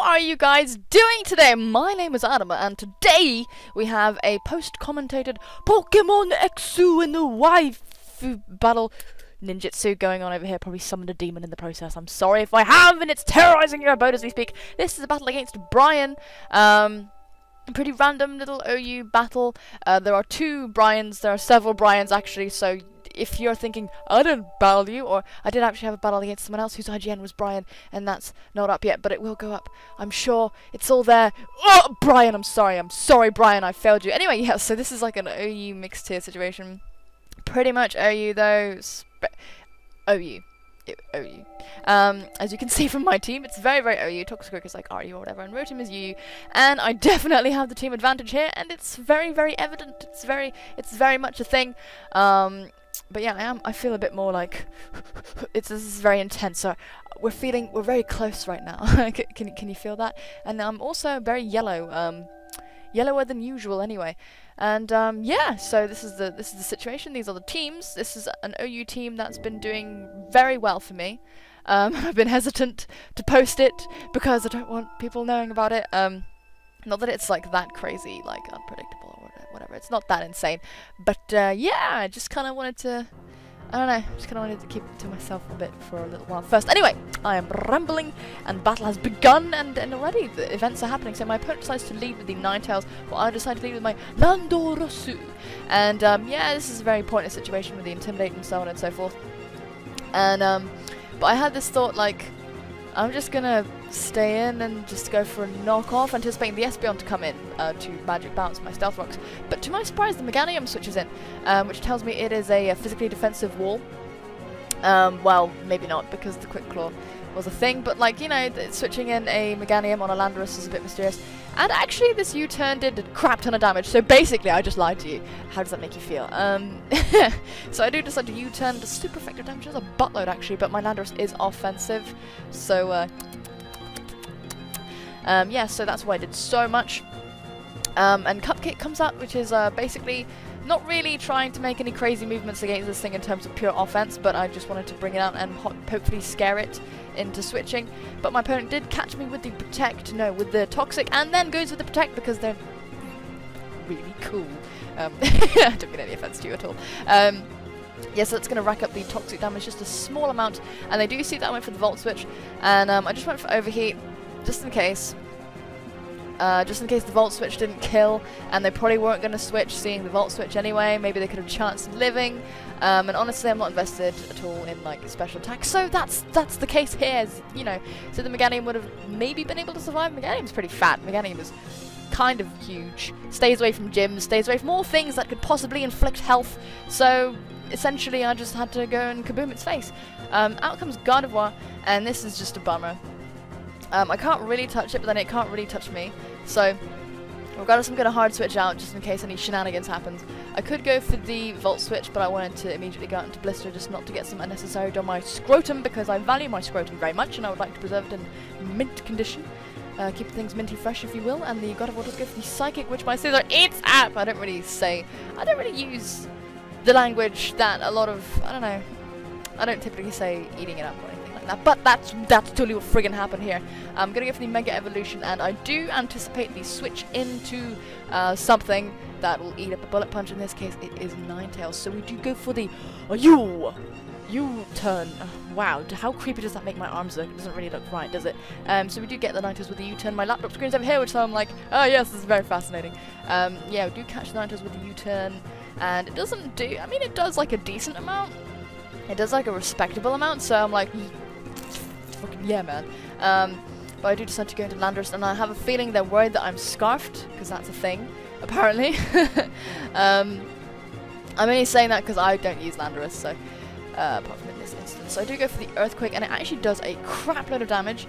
are you guys doing today? My name is Anima, and today we have a post-commentated Pokemon Xu and the Wifi battle ninjutsu going on over here. Probably summoned a demon in the process. I'm sorry if I have, and it's terrorizing your abode as we speak. This is a battle against Bryan. A pretty random little OU battle. There are two Bryans. There are several Bryans actually, so if you're thinking, I didn't battle you, or I did actually have a battle against someone else whose IGN was Bryan, and that's not up yet, but it will go up. I'm sure it's all there. Oh, Bryan, I'm sorry, Bryan, I failed you. Anyway, yeah, so this is like an OU mixed tier situation. Pretty much OU though. OU. As you can see from my team, it's very, very OU. Toxic is like RU or whatever, and Rotom is UU, and I definitely have the team advantage here, and it's very, very evident. It's very much a thing. But yeah, I feel a bit more like this is very intense. So we're very close right now. Can you feel that? And I'm also very yellow, yellower than usual anyway. And yeah, so this is the situation. These are the teams. This is an OU team that's been doing very well for me. I've been hesitant to post it because I don't want people knowing about it. Not that it's like that crazy, like unpredictable or whatever. It's not that insane. But yeah, I just kind of wanted to, I don't know, just kind of wanted to keep it to myself a bit for a little while first. Anyway, I am rambling, and battle has begun, and already the events are happening. So my opponent decides to lead with the Ninetales, while I decide to lead with my Landorosu. And yeah, this is a very pointless situation with the Intimidate and so on and so forth. And but I had this thought, like, I'm just gonna stay in and just go for a knockoff, anticipating the Espeon to come in to Magic Bounce my Stealth Rocks. But to my surprise, the Meganium switches in, which tells me it is a physically defensive wall. Well, maybe not, because the Quick Claw was a thing, but like, you know, switching in a Meganium on a Landorus is a bit mysterious. And actually, this U-turn did a crap ton of damage, so basically, I just lied to you. How does that make you feel? So I do decide to U-turn. The super effective damage is a buttload, actually, but my Landorus is offensive, so, yeah, so that's why I did so much. And Cupcake comes out, which is basically not really trying to make any crazy movements against this thing in terms of pure offense, but I just wanted to bring it out and hopefully scare it into switching. But my opponent did catch me with the Protect, no, with the Toxic, and then goes with the Protect because they're really cool. I don't get any offense to you at all. Yeah, so that's going to rack up the Toxic damage just a small amount, and they do see that I went for the Volt Switch, and I just went for Overheat, just in case. Just in case the Volt Switch didn't kill, and they probably weren't going to switch seeing the Volt Switch anyway. Maybe they could have chanced living, and honestly I'm not invested at all in like special attacks, so that's the case here, you know. So the Meganium would have maybe been able to survive. Meganium's pretty fat. Meganium is kind of huge, stays away from gyms, stays away from all things that could possibly inflict health, so essentially I just had to go and kaboom its face. Out comes Gardevoir, and this is just a bummer. I can't really touch it, but then it can't really touch me. So, regardless, I'm going to hard switch out just in case any shenanigans happens. I could go for the Volt Switch, but I wanted to immediately go out into Blister just not to get some unnecessary on my Scrotum, because I value my Scrotum very much and I would like to preserve it in mint condition. Keep things minty fresh, if you will. And the God of War does go for the Psychic, which my Scizor eats up. I don't really use the language that a lot of, I don't know, I don't typically say eating it up or anything like that, but that's totally what friggin' happened here. I'm gonna go for the Mega Evolution, and I do anticipate the switch into something that will eat up a Bullet Punch. In this case, it is Ninetales, so we do go for the U-turn. Wow, how creepy does that make my arms look? It doesn't really look right, does it? So we do get the Ninetales with the U-turn. My laptop screen's over here, which so I'm like, oh yes, this is very fascinating. Yeah, we do catch the Ninetales with the U-turn, and it doesn't do, I mean, it does like a decent amount. It does like a respectable amount, so I'm like, fucking yeah, man. But I do decide to go into Landorus, and I have a feeling they're worried that I'm scarfed, because that's a thing, apparently. I'm only saying that because I don't use Landorus, so apart from in this instance. So I do go for the Earthquake, and it actually does a crap load of damage,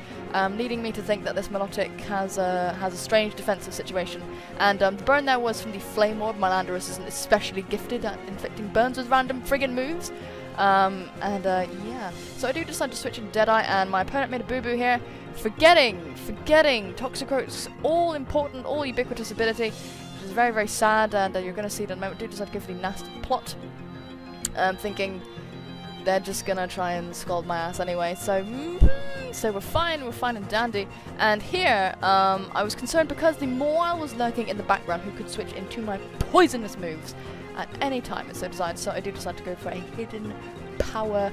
leading me to think that this Milotic has a strange defensive situation. And the burn there was from the Flame Orb. My Landorus isn't especially gifted at inflicting burns with random friggin' moves. Yeah, so I do decide to switch into Deadeye, and my opponent made a boo-boo here, forgetting Toxicroak's all-important, all-ubiquitous ability, which is very, very sad, and you're going to see it in a moment. I do decide to go for the Nasty Plot, thinking they're just gonna try and scald my ass anyway. So, so we're fine and dandy. And here, I was concerned because the Moyle was lurking in the background who could switch into my poisonous moves at any time, so I do decide to go for a hidden power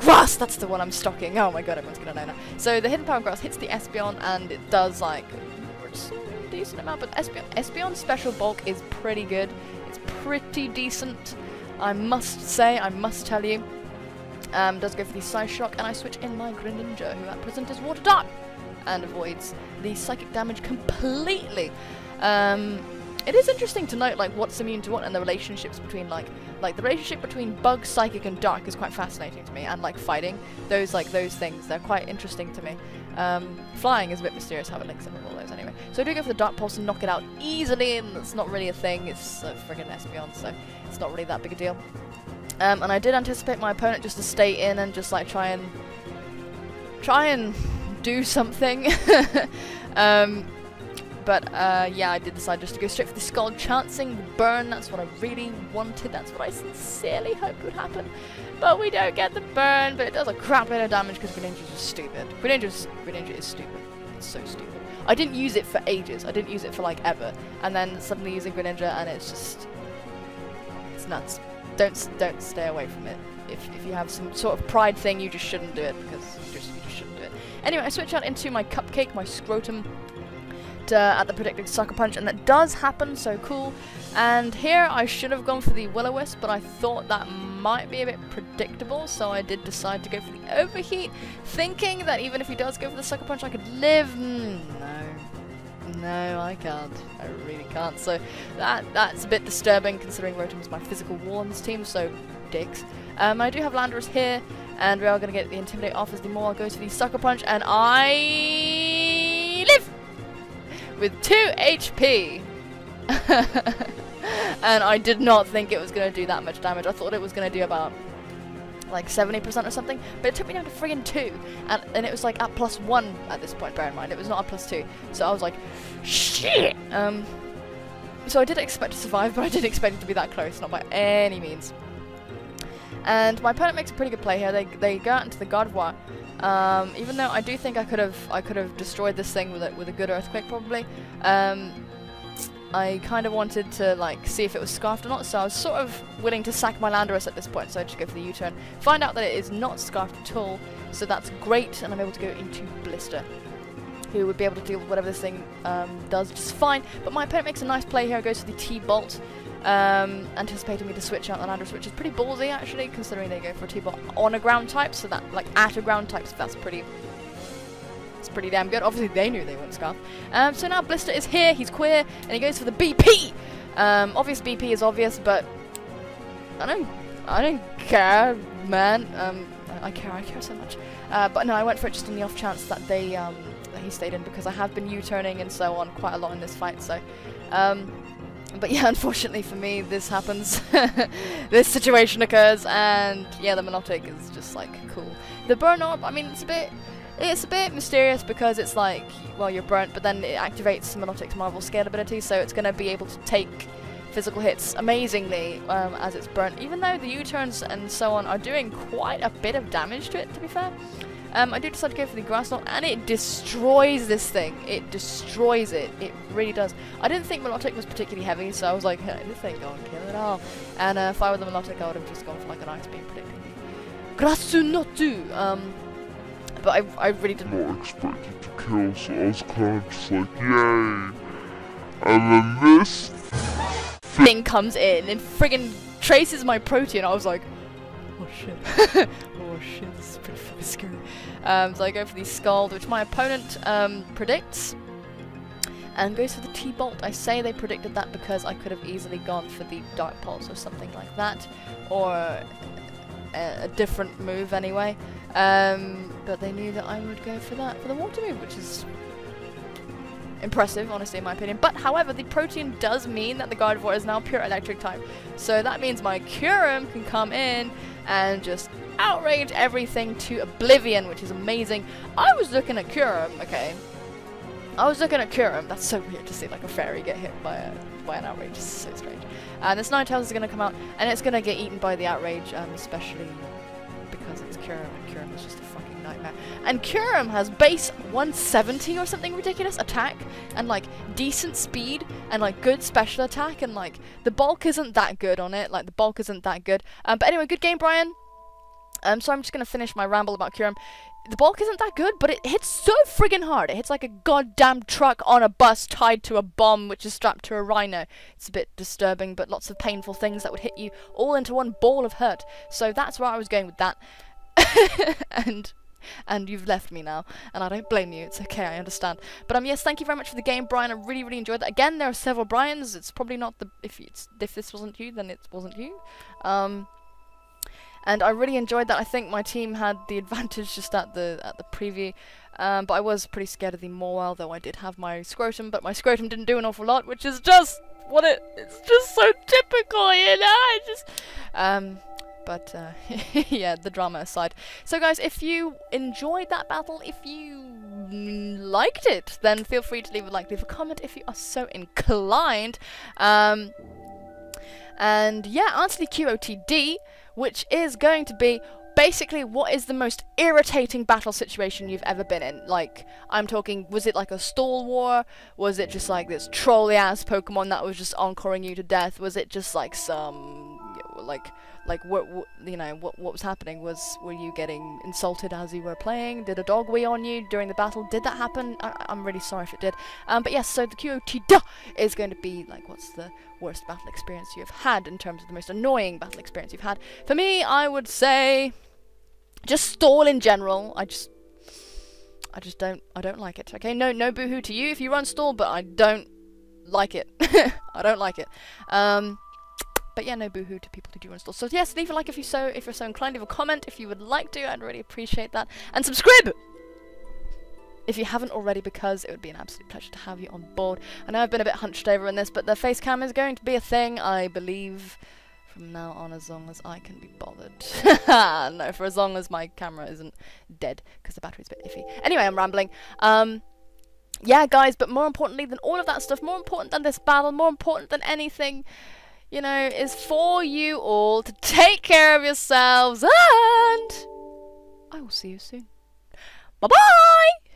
grass. That's the one I'm stocking. Oh my god, everyone's gonna know now. So the hidden power grass hits the Espeon, and it does like a decent amount, but Espeon's special bulk is pretty good. It's pretty decent, I must say, I must tell you. Does go for the Psy Shock, and I switch in my Greninja, who at present is Water Dart, and avoids the psychic damage completely. It is interesting to note like what's immune to what, and the relationships between like the relationship between Bug, Psychic, and Dark is quite fascinating to me, and like fighting those things, they're quite interesting to me. Flying is a bit mysterious how it links in with all those anyway. So I do go for the Dark Pulse and knock it out easily, and it's not really a thing. It's a friggin' Espeon, so it's not really that big a deal. And I did anticipate my opponent just to stay in and just like try and do something. But yeah, I did decide just to go straight for the Scald, chancing the burn. That's what I really wanted. That's what I sincerely hoped would happen. But we don't get the burn, but it does a crap load of damage because Greninja's just stupid. Greninja is stupid. It's so stupid. I didn't use it for ages. I didn't use it for like ever. And then suddenly using Greninja, and it's just... it's nuts. Don't stay away from it. If you have some sort of pride thing, you just shouldn't do it, because you just shouldn't do it. Anyway, I switch out into my Cupcake, my Scrotum, at the predicted Sucker Punch, and that does happen, so cool. And here I should have gone for the Will-O-Wisp, but I thought that might be a bit predictable, so I did decide to go for the Overheat, thinking that even if he does go for the Sucker Punch, I could live. No, I can't. I really can't. So that's a bit disturbing, considering Rotom is my physical wall on this team, so dicks. I do have Landorus here, and we are going to get the Intimidate off as the Maul goes for the Sucker Punch, and I live! With 2 HP. And I did not think it was going to do that much damage. I thought it was going to do about like 70% or something, but it took me down to friggin' 2, and it was like at +1 at this point, bear in mind, it was not at +2, so I was like, shit! So I did expect to survive, but I didn't expect it to be that close, not by any means. And my opponent makes a pretty good play here. They go out into the Gardevoir. Even though I do think I could have destroyed this thing with a good Earthquake probably. I kind of wanted to like see if it was scarfed or not, so I was sort of willing to sack my Landorus at this point. So I just go for the U-turn, find out that it is not scarfed at all. So that's great, and I'm able to go into Blister, who would be able to deal with whatever this thing does just fine. But my opponent makes a nice play here. Goes for the T-Bolt. Anticipating me to switch out the Landorus, which is pretty ballsy actually, considering they go for a T-Bolt on a ground type, so that, like, at a ground type, so that's pretty damn good. Obviously they knew they weren't Scarf. So now Blister is here, he's queer, and he goes for the BP! Obvious BP is obvious, but I don't care, man. I care so much. But no, I went for it just on the off chance that that he stayed in, because I have been U-turning and so on quite a lot in this fight, so but yeah, unfortunately for me, this happens. This situation occurs, and yeah, the Milotic is just like cool. The burn orb, I mean, it's a bit mysterious, because it's like, well, you're burnt, but then it activates Milotic's Marvel Scale ability, so it's going to be able to take physical hits amazingly as it's burnt, even though the U-turns and so on are doing quite a bit of damage to it, to be fair. I do decide to go for the Grass Knot, and it destroys this thing. It destroys it. It really does. I didn't think Milotic was particularly heavy, so I was like, hey, this ain't gonna kill it all. And if I were the Milotic, I would have just gone for like an Ice Beam, predicting the Grass Knot. But I really didn't. Not expected to kill, so I was kind of just like, yay. And then this thing comes in and friggin' traces my Protean. I was like, oh shit. Oh shit, this is pretty fucking scary. So I go for the Scald, which my opponent predicts, and goes for the T-Bolt. I say they predicted that because I could have easily gone for the Dark Pulse or something like that, or a different move anyway. But they knew that I would go for that, for the Water move, which is impressive, honestly, in my opinion. But however, the Protean does mean that the Gardevoir is now pure Electric type, so that means my Kyurem can come in and just outrage everything to oblivion, which is amazing. I was looking at Kyurem, okay. I was looking at Kyurem. That's so weird to see like a fairy get hit by an outrage. It's so strange. And this Ninetales is going to come out, and it's going to get eaten by the outrage, especially because it's Kurum, and Kurum is just a fucking nightmare. And Kurum has base 170 or something ridiculous attack, and like decent speed, and like good special attack, and like the bulk isn't that good on it. Like the bulk isn't that good. But anyway, good game, Bryan. So I'm just gonna finish my ramble about Kurum. The bulk isn't that good, but it hits so friggin' hard. It hits like a goddamn truck on a bus tied to a bomb, which is strapped to a rhino. It's a bit disturbing, but lots of painful things that would hit you all into one ball of hurt. So that's where I was going with that. And you've left me now, and I don't blame you. It's okay, I understand. But yes, thank you very much for the game, Bryan. I really, really enjoyed that. Again, there are several Bryans. It's probably not the if this wasn't you, then it wasn't you. And I really enjoyed that. I think my team had the advantage just at the preview, but I was pretty scared of the Morwell, though I did have my scrotum, but my scrotum didn't do an awful lot, which is just what it's just so typical, you know. Yeah, the drama aside. So guys, if you enjoyed that battle, if you liked it, then feel free to leave a like, leave a comment if you are so inclined. And yeah, answer the QOTD, which is going to be basically what is the most irritating battle situation you've ever been in. Like, I'm talking, was it like a stall war? Was it just like this trolly ass Pokemon that was just encoring you to death? Was it just like some what you know, what was happening? Were you getting insulted as you were playing? Did a dog wee on you during the battle? Did that happen? I'm really sorry if it did. But yes, so the QOTD is going to be like, what's the worst battle experience you've had in terms of the most annoying battle experience you've had? For me, I would say just stall in general. I don't like it. Okay, no boohoo to you if you run stall, but I don't like it. I don't like it. But yeah, no boohoo to people who do run stall. So yes, leave a like if you're so inclined. Leave a comment if you would like to. I'd really appreciate that. And subscribe if you haven't already, because it would be an absolute pleasure to have you on board. I know I've been a bit hunched over in this, but the FaceCam is going to be a thing, I believe, from now on, as long as I can be bothered. No, for as long as my camera isn't dead, because the battery's a bit iffy. Anyway, I'm rambling. Yeah, guys, but more importantly than all of that stuff, more important than this battle, more important than anything, you know, is for you all to take care of yourselves, and I will see you soon. Bye-bye!